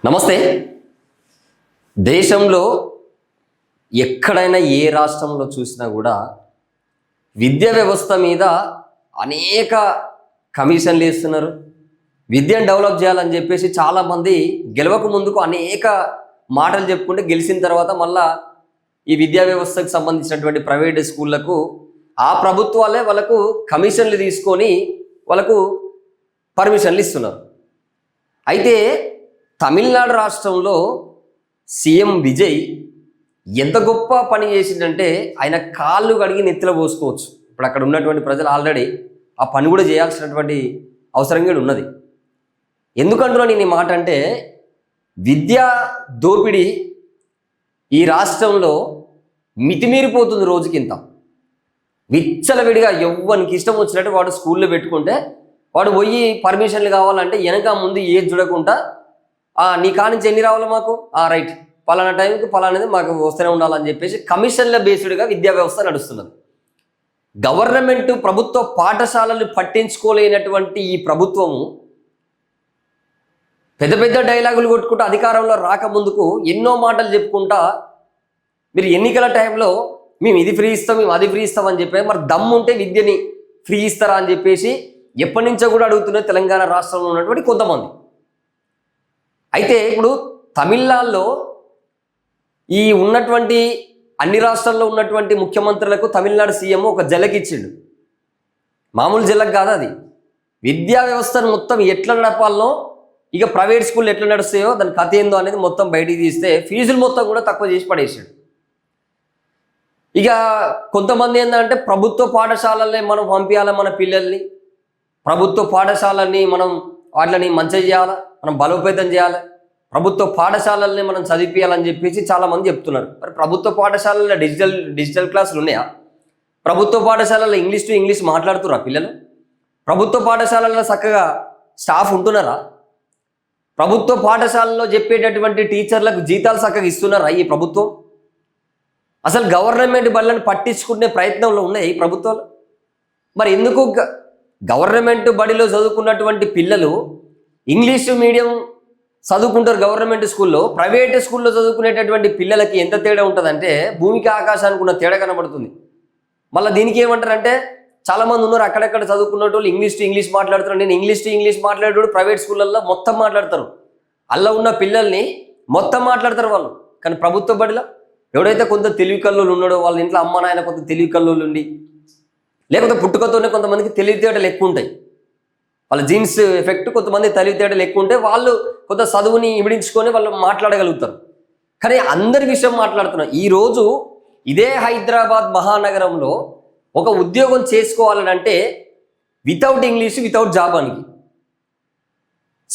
నమస్తే. దేశంలో ఎక్కడైనా ఏ రాష్ట్రంలో చూసినా కూడా విద్యా వ్యవస్థ మీద అనేక కమిషన్లు ఇస్తున్నారు. విద్యను డెవలప్ చేయాలని చెప్పేసి చాలామంది గెలవక ముందుకు అనేక మాటలు చెప్పుకుంటే గెలిచిన తర్వాత మళ్ళా ఈ విద్యా వ్యవస్థకు సంబంధించినటువంటి ప్రైవేట్ స్కూళ్ళకు ఆ ప్రభుత్వాలే వాళ్ళకు కమిషన్లు తీసుకొని వాళ్ళకు పర్మిషన్లు ఇస్తున్నారు. అయితే తమిళనాడు రాష్ట్రంలో సీఎం విజయ్ ఎంత గొప్ప పని చేసిందంటే ఆయన కాళ్ళు కడిగి నెత్తిలో పోసుకోవచ్చు. ఇప్పుడు అక్కడ ఉన్నటువంటి ప్రజలు ఆల్రెడీ ఆ పని కూడా చేయాల్సినటువంటి అవసరం కూడా ఉన్నది. ఎందుకంటున్నా నేను ఈ మాట అంటే, విద్యా దోపిడీ ఈ రాష్ట్రంలో మితిమీరిపోతుంది. రోజుకింత విచ్చలవిడిగా ఎవ్వనికి ఇష్టం వచ్చినట్టు వాడు స్కూల్లో పెట్టుకుంటే వాడు పోయి పర్మిషన్లు కావాలంటే వెనక ముందు ఏది చూడకుండా నీ కానించి ఎన్ని రావాలి మాకు, రైట్ పలానా టైంకి పలానాది మాకు వస్తూనే ఉండాలని చెప్పేసి కమిషన్ల బేస్డ్గా విద్యా వ్యవస్థ నడుస్తున్నది. గవర్నమెంట్ ప్రభుత్వ పాఠశాలలు పట్టించుకోలేనటువంటి ఈ ప్రభుత్వము పెద్ద పెద్ద డైలాగులు కొట్టుకుంటూ అధికారంలో రాకముందుకు ఎన్నో మాటలు చెప్పుకుంటా, మీరు ఎన్నికల టైంలో మేము ఇది ఫ్రీ ఇస్తాం, మేము అది ఫ్రీ ఇస్తాం అని చెప్పి, మరి దమ్ము ఉంటే విద్యని ఫ్రీ ఇస్తారా అని చెప్పేసి ఎప్పటి నుంచో కూడా అడుగుతున్నారు తెలంగాణ రాష్ట్రంలో ఉన్నటువంటి కొంతమంది. అయితే ఇప్పుడు తమిళనాడులో ఈ ఉన్నటువంటి అన్ని రాష్ట్రాల్లో ఉన్నటువంటి ముఖ్యమంత్రులకు తమిళనాడు సీఎం ఒక జలక్ ఇచ్చిండు. మామూలు జలక్ కాదు అది. విద్యా వ్యవస్థను మొత్తం ఎట్లా నడపాలనో, ఇక ప్రైవేట్ స్కూల్ ఎట్లా నడుస్తాయో దాని కథ ఏందో అనేది మొత్తం బయటికి తీస్తే ఫీజులు మొత్తం కూడా తక్కువ చేసి పడేసాడు. ఇక కొంతమంది ఏంటంటే ప్రభుత్వ పాఠశాలల్ని మనం పంపించాలి, మన పిల్లల్ని ప్రభుత్వ పాఠశాలని మనం వాటిని మంచిగా చేయాలి, మనం బలోపేతం చేయాలి, ప్రభుత్వ పాఠశాలల్ని మనం చదివించాలని చెప్పేసి చాలామంది చెప్తున్నారు. మరి ప్రభుత్వ పాఠశాలల్లో డిజిటల్ క్లాసులు ఉన్నాయా? ప్రభుత్వ పాఠశాలల్లో ఇంగ్లీష్ టు ఇంగ్లీష్ మాట్లాడుతురా పిల్లలు? ప్రభుత్వ పాఠశాలల్లో చక్కగా స్టాఫ్ ఉంటున్నారా? ప్రభుత్వ పాఠశాలలో చెప్పేటటువంటి టీచర్లకు జీతాలు చక్కగా ఇస్తున్నారా ఈ ప్రభుత్వం? అసలు గవర్నమెంట్ బళ్ళని పట్టించుకునే ప్రయత్నంలో ఉన్నాయి ఈ ప్రభుత్వాలు. మరి ఎందుకు గవర్నమెంట్ బడిలో చదువుకున్నటువంటి పిల్లలు ఇంగ్లీష్ మీడియం చదువుకుంటారు గవర్నమెంట్ స్కూల్లో, ప్రైవేట్ స్కూల్లో చదువుకునేటటువంటి పిల్లలకి ఎంత తేడా ఉంటుందంటే భూమికి ఆకాశానికి ఉన్న తేడా కనబడుతుంది. మళ్ళీ దీనికి ఏమంటారంటే, చాలామంది ఉన్నారు అక్కడెక్కడ చదువుకున్న వాళ్ళు ఇంగ్లీష్ టు ఇంగ్లీష్ మాట్లాడుతున్నారు. నేను ఇంగ్లీష్ టు ఇంగ్లీష్ మాట్లాడేవాడు ప్రైవేట్ స్కూళ్ళల్లో మొత్తం మాట్లాడతారు, అలా ఉన్న పిల్లల్ని మొత్తం మాట్లాడతారు వాళ్ళు. కానీ ప్రభుత్వ బడిలో ఎవడైతే కొంత తెలివి కల్లోలు ఉన్నాడో, వాళ్ళ ఇంట్లో అమ్మ నాయన కొంత తెలివి కల్లోలు ఉండి, లేకపోతే పుట్టుకతోనే కొంతమందికి తెలివితేటలు ఎక్కువ ఉంటాయి, వాళ్ళ జీన్స్ ఎఫెక్ట్, కొంతమంది తెలివితేటలు ఎక్కువ ఉంటే వాళ్ళు కొంత చదువుని ఇమిడించుకొని వాళ్ళు మాట్లాడగలుగుతారు. కానీ అందరి విషయం మాట్లాడుతున్నారు. ఈరోజు ఇదే హైదరాబాద్ మహానగరంలో ఒక ఉద్యోగం చేసుకోవాలని అంటే వితౌట్ ఇంగ్లీష్, వితౌట్ జాబ్ అని,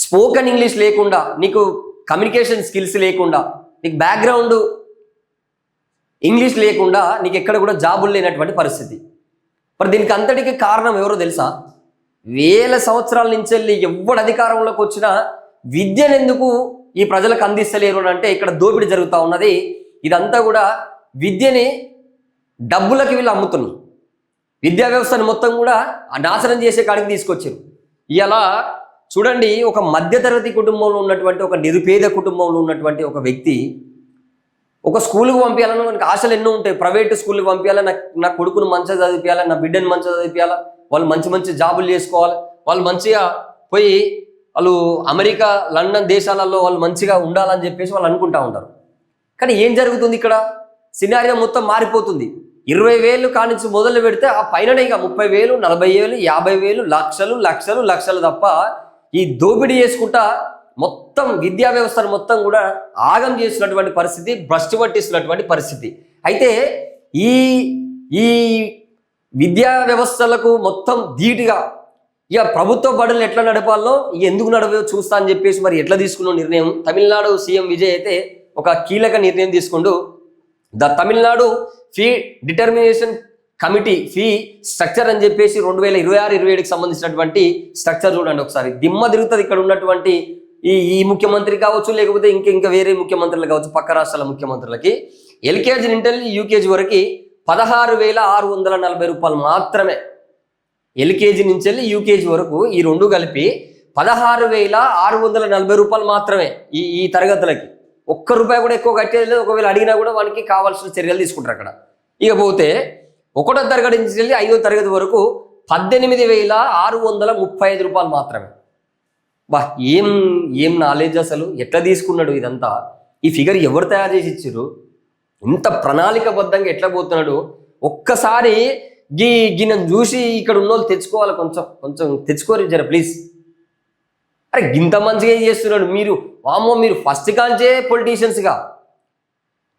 స్పోకెన్ ఇంగ్లీష్ లేకుండా, నీకు కమ్యూనికేషన్ స్కిల్స్ లేకుండా, నీకు బ్యాక్గ్రౌండ్ ఇంగ్లీష్ లేకుండా నీకు ఎక్కడ కూడా జాబులు లేనటువంటి పరిస్థితి. మరి దీనికి అంతటికి కారణం ఎవరో తెలుసా? వేల సంవత్సరాల నుంచి వెళ్ళి ఎవడు అధికారంలోకి వచ్చినా విద్యను ఎందుకు ఈ ప్రజలకు అందిస్తలేరు అని అంటే ఇక్కడ దోపిడీ జరుగుతూ ఉన్నది. ఇదంతా కూడా విద్యని డబ్బులకి వీళ్ళు అమ్ముతున్నారు. విద్యా వ్యవస్థను మొత్తం కూడా నాశనం చేసే కాడికి తీసుకొచ్చారు. ఇలా చూడండి, ఒక మధ్యతరగతి కుటుంబంలో ఉన్నటువంటి, ఒక నిరుపేద కుటుంబంలో ఉన్నటువంటి ఒక వ్యక్తి ఒక స్కూల్కి పంపించాలని మనకి ఆశలు ఎన్నో ఉంటాయి. ప్రైవేట్ స్కూల్కి పంపించాలి, నా కొడుకును మంచిగా చదివించాలి, నా బిడ్డను మంచిగా చదివించాలి, వాళ్ళు మంచి మంచి జాబులు చేసుకోవాలి, వాళ్ళు మంచిగా పోయి వాళ్ళు అమెరికా, లండన్ దేశాలలో వాళ్ళు మంచిగా ఉండాలని చెప్పేసి వాళ్ళు అనుకుంటా ఉంటారు. కానీ ఏం జరుగుతుంది ఇక్కడ? సినారియో మొత్తం మారిపోతుంది. 20,000 కానించి మొదలు పెడితే ఆ పైననే ఇక 30,000, 40,000, 50,000, లక్షలు లక్షలు లక్షలు తప్ప ఈ దోపిడీ చేసుకుంటా మొత్తం విద్యా వ్యవస్థను మొత్తం కూడా ఆగం చేసినటువంటి పరిస్థితి, భ్రష్టు పట్టిస్తున్నటువంటి పరిస్థితి. అయితే ఈ ఈ విద్యా వ్యవస్థలకు మొత్తం ధీటుగా ఇక ప్రభుత్వ బడులు ఎట్లా నడపాలో, ఎందుకు నడవో చూస్తా అని చెప్పేసి మరి ఎట్లా తీసుకున్న నిర్ణయం తమిళనాడు సీఎం విజయ్ అయితే ఒక కీలక నిర్ణయం తీసుకుంటూ the Tamil Nadu fee determination committee fee structure అని చెప్పేసి 2026-27కి సంబంధించినటువంటి స్ట్రక్చర్ చూడండి ఒకసారి. దిమ్మ తిరుగుతుంది ఇక్కడ ఉన్నటువంటి ఈ ముఖ్యమంత్రి కావచ్చు, లేకపోతే ఇంకా వేరే ముఖ్యమంత్రులు కావచ్చు, పక్క రాష్ట్రాల ముఖ్యమంత్రులకి ఎల్కేజీ నుంచి యూకేజీ వరకు 16,640 రూపాయలు మాత్రమే. ఎల్కేజీ నుంచి యూకేజీ వరకు ఈ రెండు కలిపి రూపాయలు మాత్రమే ఈ తరగతులకి. ఒక్క రూపాయి కూడా ఎక్కువ కట్టేది లేదు. ఒకవేళ అడిగినా కూడా వానికి కావాల్సిన చర్యలు తీసుకుంటారు అక్కడ. ఇక పోతే 1వ తరగతి నుంచి వెళ్ళి 5వ తరగతి వరకు 18,635 రూపాయలు మాత్రమే. బా ఏం నాలెడ్జ్ అసలు, ఎట్లా తీసుకున్నాడు ఇదంతా? ఈ ఫిగర్ ఎవరు తయారు చేసి ఇచ్చారు? ఇంత ప్రణాళికబద్ధంగా ఎట్లా పోతున్నాడు? ఒక్కసారి గిన్నెను చూసి ఇక్కడ ఉన్న వాళ్ళు తెచ్చుకోవాలి, కొంచెం తెచ్చుకోరు జర ప్లీజ్. అరే గింత మంచిగా ఏం చేస్తున్నాడు మీరు? వామో, మీరు ఫస్ట్ కాంచే పొలిటీషియన్స్గా,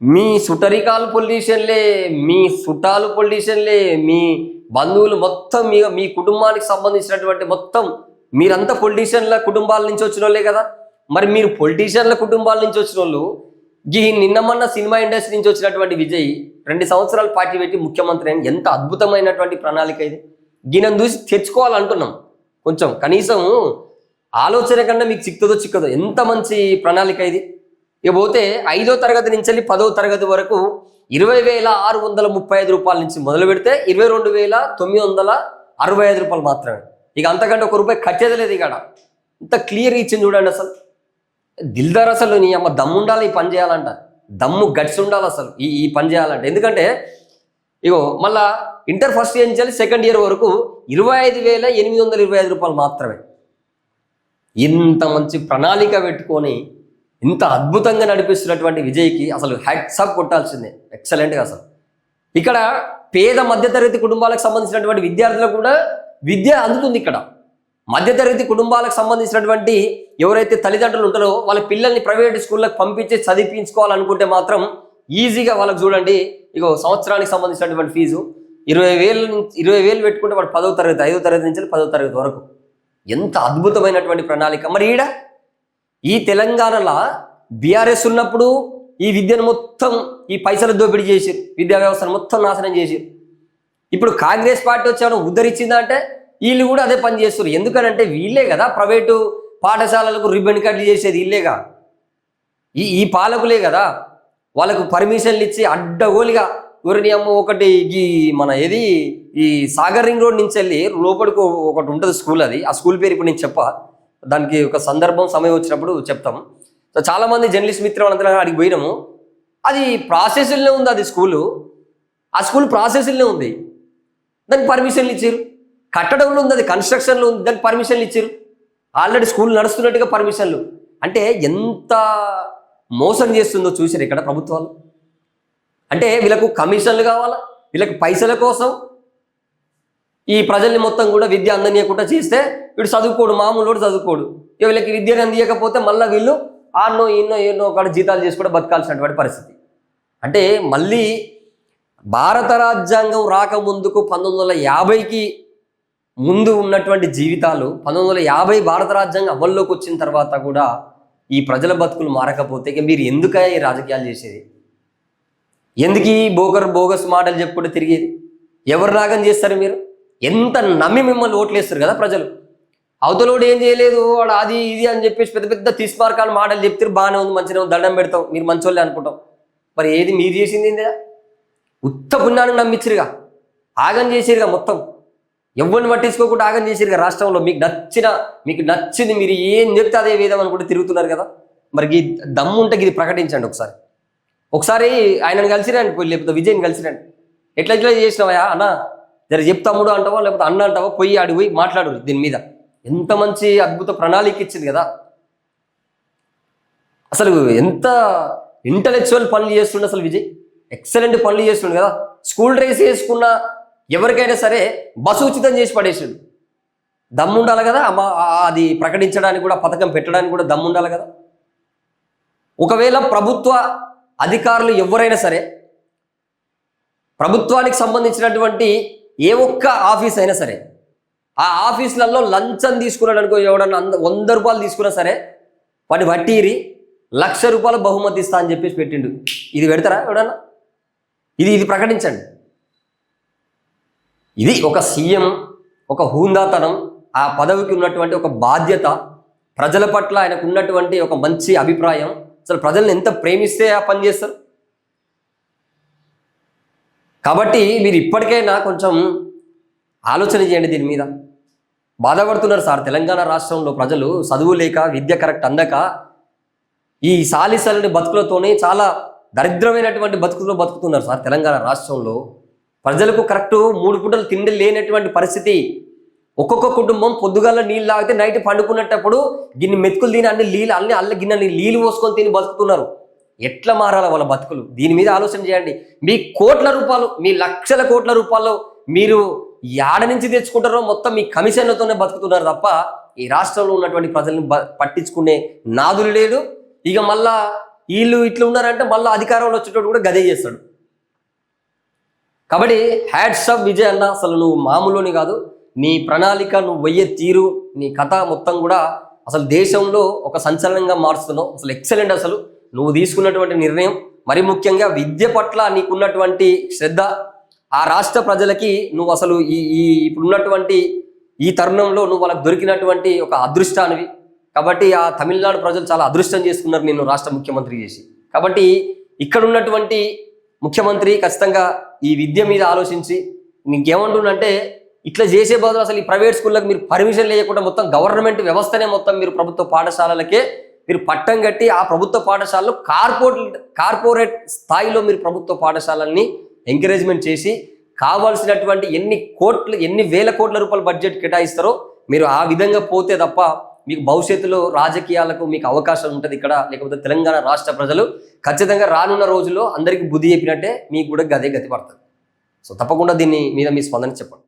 మీ సుటరికాలు పొలిటీషియన్లే, మీ చుట్టాలు పొలిటీషియన్లే, మీ బంధువులు మొత్తం, మీ కుటుంబానికి సంబంధించినటువంటి మొత్తం మీరంతా పొలిటీషియన్ల కుటుంబాల నుంచి వచ్చిన వాళ్ళే కదా. మరి మీరు పొలిటీషియన్ల కుటుంబాల నుంచి వచ్చిన వాళ్ళు, నిన్నమన్న సినిమా ఇండస్ట్రీ నుంచి వచ్చినటువంటి విజయ్ 2 సంవత్సరాలు పార్టీ పెట్టి ముఖ్యమంత్రి అని, ఎంత అద్భుతమైనటువంటి ప్రణాళిక ఇది. గిన్నెను చూసి తెచ్చుకోవాలంటున్నాం. కొంచెం కనీసం ఆలోచన కన్నా మీకు చిక్కదో ఎంత మంచి ప్రణాళిక ఇది. ఇక పోతే 5వ తరగతి నుంచి వెళ్ళి 10వ తరగతి వరకు 20,635 రూపాయల నుంచి మొదలు పెడితే 22,965 రూపాయలు మాత్రమే. ఇక అంతకంటే ₹1 కట్టేది లేదు. ఇక్కడ ఇంత క్లియర్గా ఇచ్చింది చూడండి. అసలు దిల్దార్, అసలు నీ అమ్మ దమ్ము ఉండాలి ఈ పని చేయాలంట, దమ్ము గట్స్ ఉండాలి అసలు ఈ పని చేయాలంటే. ఎందుకంటే ఇగో మళ్ళా ఇంటర్ ఫస్ట్ ఇయర్ నుంచి సెకండ్ ఇయర్ వరకు 25,825 రూపాయలు మాత్రమే. ఇంత మంచి ప్రణాళిక పెట్టుకొని ఇంత అద్భుతంగా నడిపిస్తున్నటువంటి విజయ్కి అసలు హ్యాట్సాప్ కొట్టాల్సిందే, ఎక్సలెంట్గా. అసలు ఇక్కడ పేద మధ్యతరగతి కుటుంబాలకు సంబంధించినటువంటి విద్యార్థులకు కూడా విద్య అందుతుంది. ఇక్కడ మధ్యతరగతి కుటుంబాలకు సంబంధించినటువంటి ఎవరైతే తల్లిదండ్రులు ఉంటారో వాళ్ళ పిల్లల్ని ప్రైవేట్ స్కూళ్ళకి పంపించి చదివించుకోవాలనుకుంటే మాత్రం ఈజీగా వాళ్ళకి చూడండి, ఇగో సంవత్సరానికి సంబంధించినటువంటి ఫీజు 20,000 పెట్టుకుంటే వాడు 10వ తరగతి, 5వ తరగతి నుంచి 10వ తరగతి వరకు. ఎంత అద్భుతమైనటువంటి ప్రణాళిక. మరి ఈ తెలంగాణలో బీఆర్ఎస్ ఉన్నప్పుడు ఈ విద్యను మొత్తం ఈ పైసలు దోపిడీ చేసారు, విద్యా వ్యవస్థను మొత్తం నాశనం చేసారు. ఇప్పుడు కాంగ్రెస్ పార్టీ వచ్చాను ఉద్ధరించిందంటే వీళ్ళు కూడా అదే పని చేస్తారు. ఎందుకనంటే వీళ్ళే కదా ప్రైవేటు పాఠశాలలకు రిబ్బన్ కట్లు చేసేది, వీళ్ళేగా, ఈ పాలకులే కదా. వాళ్ళకు పర్మిషన్లు ఇచ్చి అడ్డగోలిగా ఎవరిని అమ్మ ఒకటి ఈ సాగర్ రింగ్ రోడ్ నుంచి వెళ్ళి లోపలికి ఒకటి ఉంటుంది స్కూల్, ఆ స్కూల్ పేరు ఇప్పుడు నేను దానికి ఒక సందర్భం సమయం వచ్చినప్పుడు చెప్తాం. సో చాలామంది జర్నలిస్ట్ మిత్రులు వాళ్ళంతా అడిగి పోయినాము. అది ప్రాసెస్లోనే ఉంది, అది స్కూలు, ఆ స్కూల్ ప్రాసెస్లోనే ఉంది. దానికి పర్మిషన్లు ఇచ్చారు. కట్టడంలో ఉంది, అది కన్స్ట్రక్షన్లో ఉంది, దానికి పర్మిషన్లు ఇచ్చారు. ఆల్రెడీ స్కూల్ నడుస్తున్నట్టుగా పర్మిషన్లు. అంటే ఎంత మోసం చేస్తుందో చూసారు ఇక్కడ ప్రభుత్వాలు. అంటే వీళ్ళకు కమిషన్లు కావాలా, వీళ్ళకి పైసల కోసం ఈ ప్రజల్ని మొత్తం కూడా విద్య అందనీయకుండా చేస్తే వీడు చదువుకోడు, మామూలు చదువుకోడు. ఇక వీళ్ళకి విద్యను అందియకపోతే మళ్ళీ వీళ్ళు ఎన్నో ఒక జీతాలు చేసి కూడా బతకాల్సినటువంటి పరిస్థితి. అంటే మళ్ళీ భారత రాజ్యాంగం రాకముందుకు 1950కి ముందు ఉన్నటువంటి జీవితాలు, 1950 భారత రాజ్యాంగం అమల్లోకి వచ్చిన తర్వాత కూడా ఈ ప్రజల బతుకులు మారకపోతే ఇక మీరు ఎందుకు ఈ రాజకీయాలు చేసేది? ఎందుకు ఈ బోగస్ మాటలు చెప్పుకుంటూ తిరిగేది? ఎవరు రాగం చేస్తారు మీరు? ఎంత నమ్మి మిమ్మల్ని ఓట్లేస్తారు కదా ప్రజలు. అవతలోడు ఏం చేయలేదు, వాడు అది ఇది అని చెప్పేసి పెద్ద పెద్ద తీసుమార్కాలు మాటలు చెప్తారు, బాగానే ఉంది, మంచిగా ఉంది, దండం పెడతాం, మీరు మంచోళ్ళే అనుకుంటాం. మరి ఏది మీరు చేసింది ఏందా? ఉత్త పుణ్యాన్ని నమ్మించిరుగా, ఆగం చేసిరుగా, మొత్తం ఎవరిని పట్టించుకోకుండా ఆగం చేసిరుగా. రాష్ట్రంలో మీకు నచ్చింది మీరు ఏం చెప్తే అదే వేదం అనుకుంటే తిరుగుతున్నారు కదా. మరి ఈ దమ్ము ఉంటే ఇది ప్రకటించండి. ఒకసారి ఆయనను కలిసిరండి, లేకపోతే విజయ్ని కలిసిరండి. ఎట్లా చేసినావా అన్న, జర చెప్తాముడు అంటావా లేకపోతే అన్న అంటావా, పోయి మాట్లాడు దీని మీద. ఎంత మంచి అద్భుత ప్రణాళిక ఇచ్చింది కదా. అసలు ఎంత ఇంటలెక్చువల్ పనులు చేస్తుండే అసలు విజయ్, ఎక్సలెంట్ పనులు చేస్తుండే కదా. స్కూల్ డ్రెస్ వేసుకున్న ఎవరికైనా సరే బస్సు ఉచితం చేసి పడేసాడు. దమ్ము ఉండాలి కదా, అది ప్రకటించడానికి కూడా, పథకం పెట్టడానికి కూడా దమ్ము ఉండాలి కదా. ఒకవేళ ప్రభుత్వ అధికారులు ఎవరైనా సరే, ప్రభుత్వానికి సంబంధించినటువంటి ఏ ఒక్క ఆఫీస్ అయినా సరే, ఆ ఆఫీసులలో లంచం తీసుకున్నాడు అనుకో, ఎవడన్నా 100 రూపాయలు తీసుకున్నా సరే వాడిని వట్టిరి ₹1,00,000 బహుమతి ఇస్తా అని చెప్పేసి పెట్టిండు. ఇది పెడతారా ఎవడన్నా? ఇది ప్రకటించండి. ఇది ఒక సీఎం, ఒక హూందాతనం, ఆ పదవికి ఉన్నటువంటి ఒక బాధ్యత, ప్రజల పట్ల ఆయనకు ఉన్నటువంటి ఒక మంచి అభిప్రాయం. అసలు ప్రజల్ని ఎంత ప్రేమిస్తే ఆ పని చేస్తారు. కాబట్టి మీరు ఇప్పటికైనా కొంచెం ఆలోచన చేయండి దీని మీద. బాధపడుతున్నారు సార్. తెలంగాణ రాష్ట్రంలో ప్రజలు చదువు లేక, విద్య కరెక్ట్ అందక, ఈ సాలిసలని బతుకులతోనే చాలా దరిద్రమైనటువంటి బతుకులు బతుకుతున్నారు సార్. తెలంగాణ రాష్ట్రంలో ప్రజలకు కరెక్ట్ 3 పూటలు తిండి లేనటువంటి పరిస్థితి. ఒక్కొక్క కుటుంబం పొద్దుగాల నీళ్ళు తాగితే నైట్ పండుకున్నప్పుడు గిన్నె మెతుకులు తిని అన్ని గిన్నె నీళ్ళు పోసుకొని తిని బతుకుతున్నారు. ఎట్లా మారాల వాళ్ళ బతుకులు? దీని మీద ఆలోచన చేయండి. మీ కోట్ల రూపాయలు, మీ లక్షల కోట్ల రూపాయలు మీరు యాడ నుంచి తెచ్చుకుంటారో మొత్తం మీ కమిషన్లతోనే బతుకుతున్నారు తప్ప ఈ రాష్ట్రంలో ఉన్నటువంటి ప్రజల్ని పట్టించుకునే నాదులు లేదు. ఇక మళ్ళా వీళ్ళు ఇట్లా ఉన్నారంటే మళ్ళీ అధికారంలో వచ్చేటోడు కూడా గదే చేస్తాడు. కాబట్టి హ్యాట్స్ ఆఫ్ విజయ్ అన్న, అసలు నువ్వు మామూలుని కాదు. నీ ప్రణాళిక, నువ్వు వెయ్యే తీరు, నీ కథ మొత్తం కూడా అసలు దేశంలో ఒక సంచలనంగా మారుస్తున్నావు. అసలు ఎక్సలెంట్. అసలు నువ్వు తీసుకున్నటువంటి నిర్ణయం, మరి ముఖ్యంగా విద్య పట్ల నీకున్నటువంటి శ్రద్ధ, ఆ రాష్ట్ర ప్రజలకి నువ్వు అసలు ఈ ఇప్పుడున్నటువంటి ఈ తరుణంలో నువ్వు వాళ్ళకి దొరికినటువంటి ఒక అదృష్టానివి. కాబట్టి ఆ తమిళనాడు ప్రజలు చాలా అదృష్టం చేసుకున్నారు నిన్ను రాష్ట్ర ముఖ్యమంత్రి చేసి. కాబట్టి ఇక్కడ ఉన్నటువంటి ముఖ్యమంత్రి ఖచ్చితంగా ఈ విద్య మీద ఆలోచించి నీకేమంటుందంటే, ఇట్లా చేసే బదులు అసలు ఈ ప్రైవేట్ స్కూళ్ళకి మీరు పర్మిషన్ లేకుండా మొత్తం గవర్నమెంట్ వ్యవస్థనే మొత్తం మీరు ప్రభుత్వ పాఠశాలలకే మీరు పట్టం కట్టి, ఆ ప్రభుత్వ పాఠశాలలో కార్పొరేట్ స్థాయిలో మీరు ప్రభుత్వ పాఠశాలల్ని ఎంకరేజ్మెంట్ చేసి కావాల్సినటువంటి ఎన్ని వేల కోట్ల రూపాయల బడ్జెట్ కేటాయిస్తారో మీరు ఆ విధంగా పోతే తప్ప మీకు భవిష్యత్తులో రాజకీయాలకు మీకు అవకాశం ఉంటుంది ఇక్కడ. లేకపోతే తెలంగాణ రాష్ట్ర ప్రజలు ఖచ్చితంగా రానున్న రోజుల్లో అందరికీ బుద్ధి చెప్పినట్టే మీకు కూడా గదే గతి పడుతుంది. సో తప్పకుండా దీన్ని మీద మీ స్పందన చెప్పండి.